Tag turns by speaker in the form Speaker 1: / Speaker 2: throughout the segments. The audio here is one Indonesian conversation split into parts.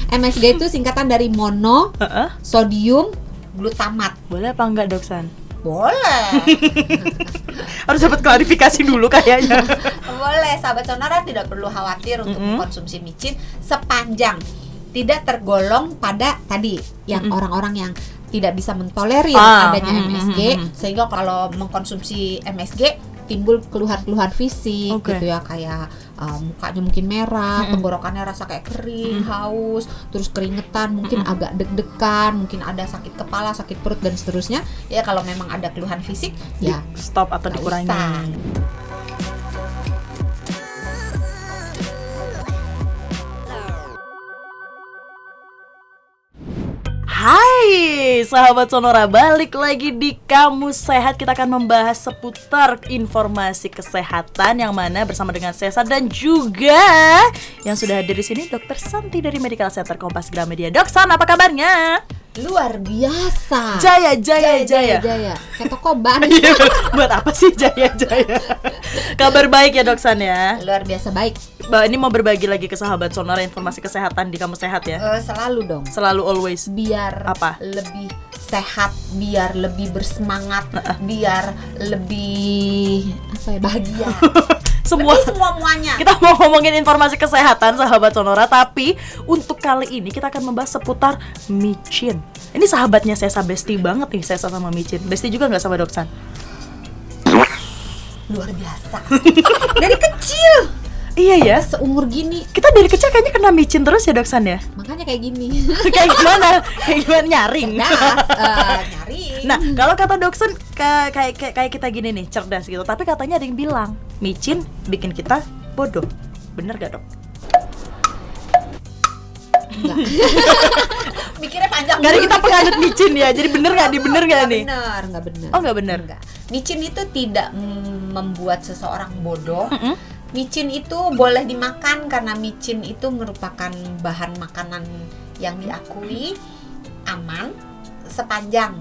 Speaker 1: MSG itu singkatan dari mono sodium glutamat.
Speaker 2: Boleh apa enggak, Doksan?
Speaker 1: Boleh.
Speaker 2: Harus dapat klarifikasi dulu kayaknya.
Speaker 1: Boleh, sahabat Sonora tidak perlu khawatir untuk mengkonsumsi micin sepanjang tidak tergolong pada tadi yang orang-orang yang tidak bisa mentolerir adanya MSG, sehingga kalau mengkonsumsi MSG timbul keluhan-keluhan fisik gitu ya, kayak mukanya mungkin merah, tenggorokannya rasa kayak kering, haus, terus keringetan, mungkin agak deg-degan, mungkin ada sakit kepala, sakit perut dan seterusnya. Ya kalau memang ada keluhan fisik ya
Speaker 2: stop atau dikurangi. Hai sahabat Sonora, balik lagi di Kamus Sehat. Kita akan membahas seputar informasi kesehatan yang mana bersama dengan Sesa dan juga yang sudah hadir di sini Dr. Santi dari Medical Center Kompas Gramedia. Dok San, apa kabarnya?
Speaker 1: Luar biasa.
Speaker 2: Jaya.
Speaker 1: Kayak toko ban.
Speaker 2: Buat apa sih jaya? Kabar baik ya Dok San ya?
Speaker 1: Luar biasa baik.
Speaker 2: Ini mau berbagi lagi ke sahabat Sonora informasi kesehatan di Kamus Sehat ya?
Speaker 1: Selalu dong.
Speaker 2: Selalu always.
Speaker 1: Biar
Speaker 2: apa?
Speaker 1: Lebih sehat, biar lebih bersemangat, biar lebih bahagia. Semuanya.
Speaker 2: Kita mau ngomongin informasi kesehatan sahabat Sonora, tapi untuk kali ini kita akan membahas seputar micin. Ini sahabatnya Sesa, bestie banget nih Sesa sama micin. Bestie juga nggak sama Doksan?
Speaker 1: Luar biasa. Dari kecil.
Speaker 2: Iya ya,
Speaker 1: seumur gini.
Speaker 2: Kita dari kecil kayaknya kena micin terus ya Doksan ya?
Speaker 1: Makanya kayak gini.
Speaker 2: Kayak gimana? Nyaring.
Speaker 1: Nyaring.
Speaker 2: Nah, kalau kata Doksan kayak kita gini nih, cerdas gitu. Tapi katanya ada yang bilang micin bikin kita bodoh. Bener gak, Dok?
Speaker 1: Enggak. Mikirnya panjang.
Speaker 2: Gak ada kita penganut micin ya. Jadi bener gak nih?
Speaker 1: Enggak bener.
Speaker 2: Oh, gak bener.
Speaker 1: Micin itu tidak membuat seseorang bodoh. Micin itu boleh dimakan karena micin itu merupakan bahan makanan yang diakui aman sepanjang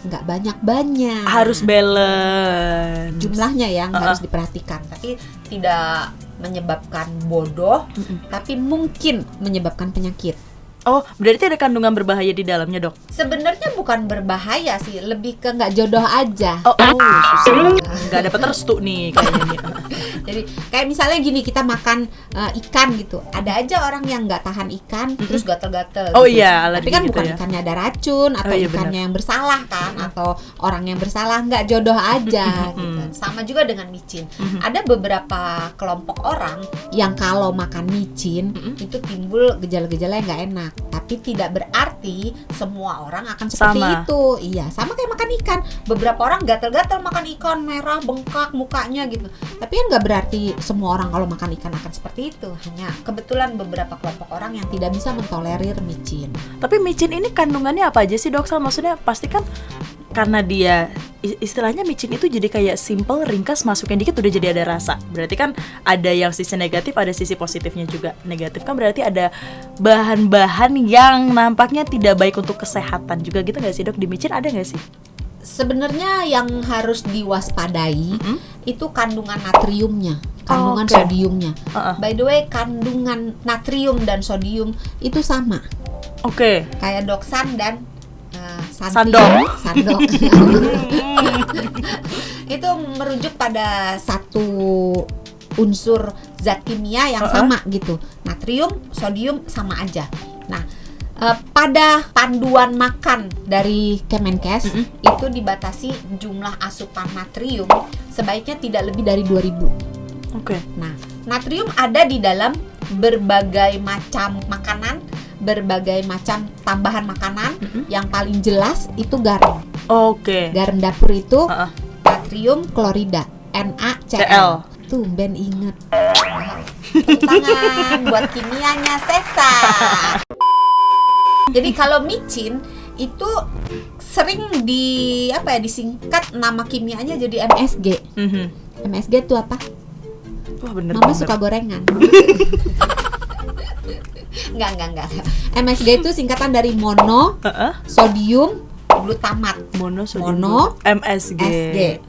Speaker 1: nggak banyak-banyak.
Speaker 2: Harus balance
Speaker 1: jumlahnya yang harus diperhatikan, tapi tidak menyebabkan bodoh, tapi mungkin menyebabkan penyakit.
Speaker 2: Oh, berarti ada kandungan berbahaya di dalamnya, Dok?
Speaker 1: Sebenarnya bukan berbahaya sih, lebih ke nggak jodoh aja.
Speaker 2: Susah. Nggak dapat restu nih kayaknya nih.
Speaker 1: Jadi kayak misalnya gini, kita makan ikan gitu, ada aja orang yang nggak tahan ikan terus gatel-gatel.
Speaker 2: Oh
Speaker 1: gitu.
Speaker 2: iya,
Speaker 1: tapi kan
Speaker 2: gitu
Speaker 1: bukan
Speaker 2: ya.
Speaker 1: Ikannya ada racun atau ikannya yang bersalah kan, atau orang yang bersalah, nggak jodoh aja gitu. Sama juga dengan micin. Ada beberapa kelompok orang yang kalau makan micin itu timbul gejala-gejala yang nggak enak. Tapi tidak berarti semua orang akan seperti itu. Iya, sama kayak makan ikan. Beberapa orang gatal-gatal makan ikan, merah, bengkak mukanya gitu. Tapi kan nggak berarti semua orang kalau makan ikan akan seperti itu. Hanya kebetulan beberapa kelompok orang yang tidak bisa mentolerir micin.
Speaker 2: Tapi micin ini kandungannya apa aja sih, Dok? Maksudnya pasti kan karena dia istilahnya micin itu jadi kayak simple, ringkas, masukin dikit udah jadi ada rasa. Berarti kan ada yang sisi negatif, ada sisi positifnya juga. Negatif kan berarti ada bahan-bahan yang nampaknya tidak baik untuk kesehatan juga gitu gak sih, Dok? Di micin ada gak sih?
Speaker 1: Sebenarnya yang harus diwaspadai itu kandungan natriumnya, kandungan sodiumnya. By the way, kandungan natrium dan sodium itu sama. Kayak Doksan dan Sandok. Itu merujuk pada satu unsur zat kimia yang sama gitu. Natrium, sodium sama aja. Nah, pada panduan makan dari Kemenkes itu dibatasi jumlah asupan natrium sebaiknya tidak lebih dari 2000. Nah, natrium ada di dalam berbagai macam makanan, berbagai macam tambahan makanan. Yang paling jelas itu garam. Garam dapur itu natrium klorida, NaCl. Tumben inget. Tepuk tangan buat kimianya Sesa. Jadi kalau micin itu sering disingkat nama kimianya jadi MSG. MSG itu apa?
Speaker 2: Wah, bener.
Speaker 1: Mama suka gorengan. Enggak. MSG itu singkatan dari mono sodium glutamat.
Speaker 2: Mono MSG.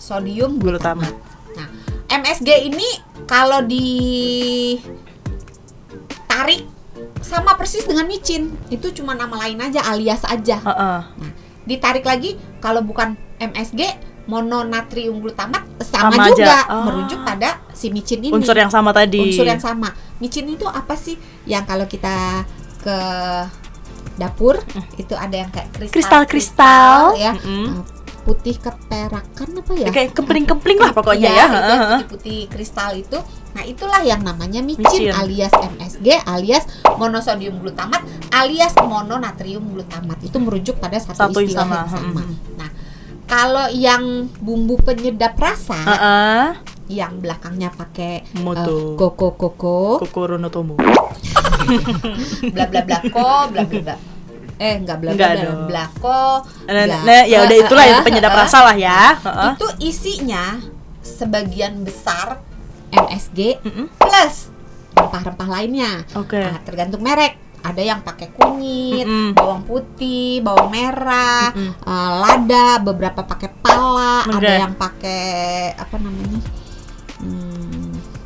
Speaker 1: Sodium glutamat. Nah, MSG ini kalau ditarik sama persis dengan micin, itu cuma nama lain aja, alias aja. Nah, ditarik lagi kalau bukan MSG, mononatrium glutamat sama juga merujuk pada si micin ini.
Speaker 2: Unsur yang sama tadi.
Speaker 1: Unsur yang sama. Micin itu apa sih? Yang kalau kita ke dapur itu ada yang kayak kristal ya. Putih keperakan apa ya?
Speaker 2: Kayak kempling-kempling lah pokoknya ya.
Speaker 1: Putih-putih kristal itu. Nah, itulah yang namanya micin alias MSG alias monosodium glutamat alias mononatrium glutamat. Itu merujuk pada satu istilah yang sama. Nah, kalau yang bumbu penyedap rasa yang belakangnya pakai koko ronotomo. Bla bla bla bla bla. Enggak bla bla bla ko.
Speaker 2: Nah, ya udah itulah yang penyedap rasa lah ya.
Speaker 1: Itu isinya sebagian besar MSG plus rempah-rempah lainnya. Nah, tergantung merek. Ada yang pakai kunyit, bawang putih, bawang merah, lada, beberapa pakai pala, ada yang pakai apa namanya?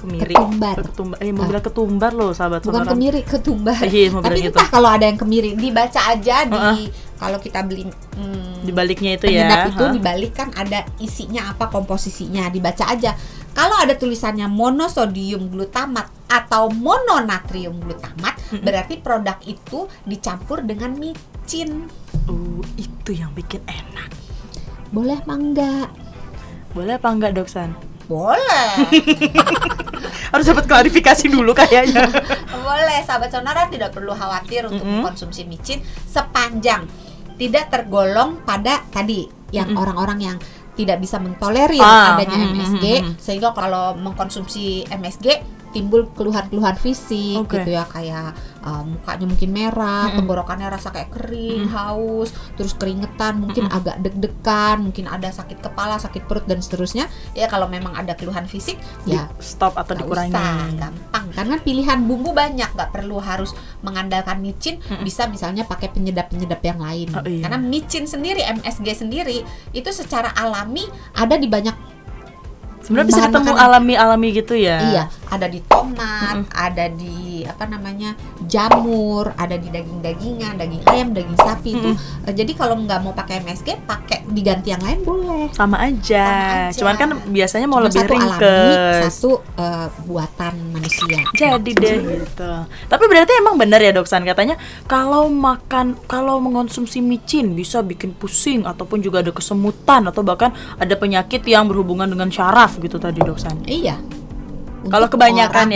Speaker 1: Ketumbar.
Speaker 2: Mau bilang ketumbar loh, sahabat
Speaker 1: Bukan
Speaker 2: sonora.
Speaker 1: kemiri, ketumbar.
Speaker 2: Tapi
Speaker 1: gitu. Entah kalau ada yang kemiri, dibaca aja di kalau kita beli
Speaker 2: di baliknya itu
Speaker 1: penyedap
Speaker 2: ya.
Speaker 1: Itu dibalik kan ada isinya apa, komposisinya, dibaca aja. Kalau ada tulisannya monosodium glutamat atau mononatrium glutamat, berarti produk itu dicampur dengan micin.
Speaker 2: Itu yang bikin enak.
Speaker 1: Boleh apa enggak?
Speaker 2: Boleh apa enggak, Doksan?
Speaker 1: Boleh.
Speaker 2: Harus dapat klarifikasi dulu kayaknya.
Speaker 1: Boleh, sahabat sonora tidak perlu khawatir untuk mengkonsumsi micin sepanjang tidak tergolong pada tadi yang orang-orang yang tidak bisa mentolerir adanya MSG, sehingga kalau mengkonsumsi MSG timbul keluhan-keluhan fisik gitu ya, kayak mukanya mungkin merah, tenggorokannya rasa kayak kering, haus, terus keringetan, mungkin agak deg-degan, mungkin ada sakit kepala, sakit perut dan seterusnya. Ya kalau memang ada keluhan fisik ya
Speaker 2: stop atau dikurangi.
Speaker 1: Gampang karena pilihan bumbu banyak, nggak perlu harus mengandalkan micin, bisa misalnya pakai penyedap-penyedap yang lain. Karena micin sendiri, MSG sendiri itu secara alami ada di banyak.
Speaker 2: Sebenarnya bisa ketemu alami gitu ya.
Speaker 1: Iya, ada di tomat, ada di jamur, ada di daging-dagingan, daging ayam, daging sapi itu. Jadi kalau nggak mau pakai MSG, pakai diganti yang lain boleh.
Speaker 2: Sama aja. Cuman kan biasanya mau lebih
Speaker 1: satu
Speaker 2: ringkes.
Speaker 1: Alami, satu buatan manusia.
Speaker 2: Jadi deh gitu. Tapi berarti emang benar ya, Doksan, katanya kalau mengonsumsi micin bisa bikin pusing ataupun juga ada kesemutan atau bahkan ada penyakit yang berhubungan dengan syaraf gitu tadi, Doksan.
Speaker 1: Iya.
Speaker 2: Kalau kebanyakan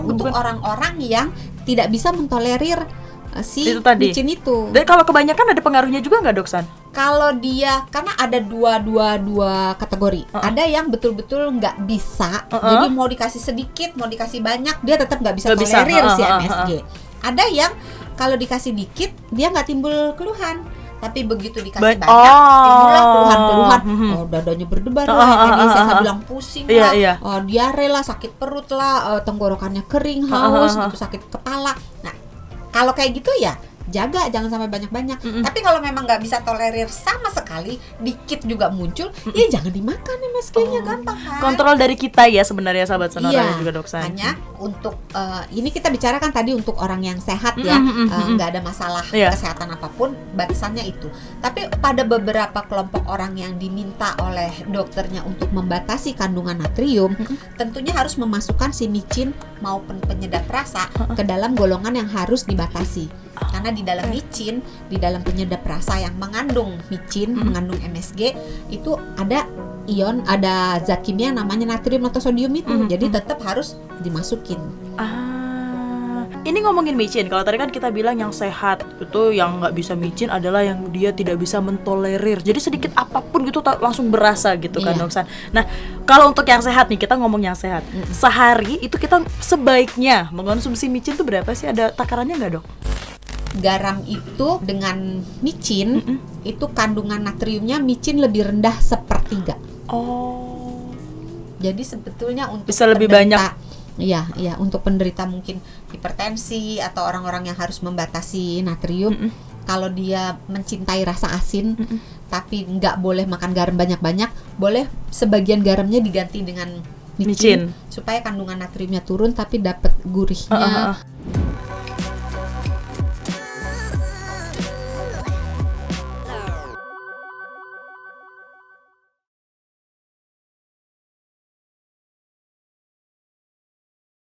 Speaker 1: untuk orang-orang yang tidak bisa mentolerir si micin itu.
Speaker 2: Dan kalau kebanyakan ada pengaruhnya juga nggak, Doksan?
Speaker 1: Kalau dia, karena ada dua kategori. Ada yang betul-betul nggak bisa, jadi mau dikasih sedikit, mau dikasih banyak, dia tetap nggak bisa tolerir si MSG. Ada yang kalau dikasih dikit, dia nggak timbul keluhan. Tapi begitu dikasih banyak, timbullah keluhan-keluhan. Dadanya berdebar lah, tadi saya bilang pusing lah, diare lah, sakit perut lah, tenggorokannya kering, haus, gitu, sakit kepala. Nah, kalau kayak gitu ya jaga, jangan sampai banyak-banyak. Tapi kalau memang nggak bisa tolerir sama sekali, dikit juga muncul, ya jangan dimakan MSG-nya, gampang kan?
Speaker 2: Kontrol dari kita ya sebenarnya, sahabat sonora dan juga Doksan.
Speaker 1: Hanya untuk ini kita bicarakan tadi untuk orang yang sehat ya, nggak ada masalah kesehatan apapun, batasannya itu. Tapi pada beberapa kelompok orang yang diminta oleh dokternya untuk membatasi kandungan natrium, tentunya harus memasukkan si micin maupun penyedap rasa ke dalam golongan yang harus dibatasi. Karena di dalam micin, di dalam penyedap rasa yang mengandung micin, mengandung MSG, itu ada zat kimia namanya natrium atau sodium itu. Jadi tetap harus dimasukin.
Speaker 2: Ini ngomongin micin, kalau tadi kan kita bilang yang sehat itu yang nggak bisa micin adalah yang dia tidak bisa mentolerir. Jadi sedikit apapun gitu langsung berasa gitu kan, Doksan. Nah, kalau untuk yang sehat nih, kita ngomong yang sehat. Sehari itu kita sebaiknya mengonsumsi micin tuh berapa sih? Ada takarannya nggak, Dok?
Speaker 1: Garam itu dengan micin itu kandungan natriumnya micin lebih rendah 1/3. Jadi sebetulnya untuk
Speaker 2: bisa lebih banyak.
Speaker 1: Iya, untuk penderita mungkin hipertensi atau orang-orang yang harus membatasi natrium, kalau dia mencintai rasa asin, tapi nggak boleh makan garam banyak-banyak, boleh sebagian garamnya diganti dengan micin. Supaya kandungan natriumnya turun tapi dapat gurihnya.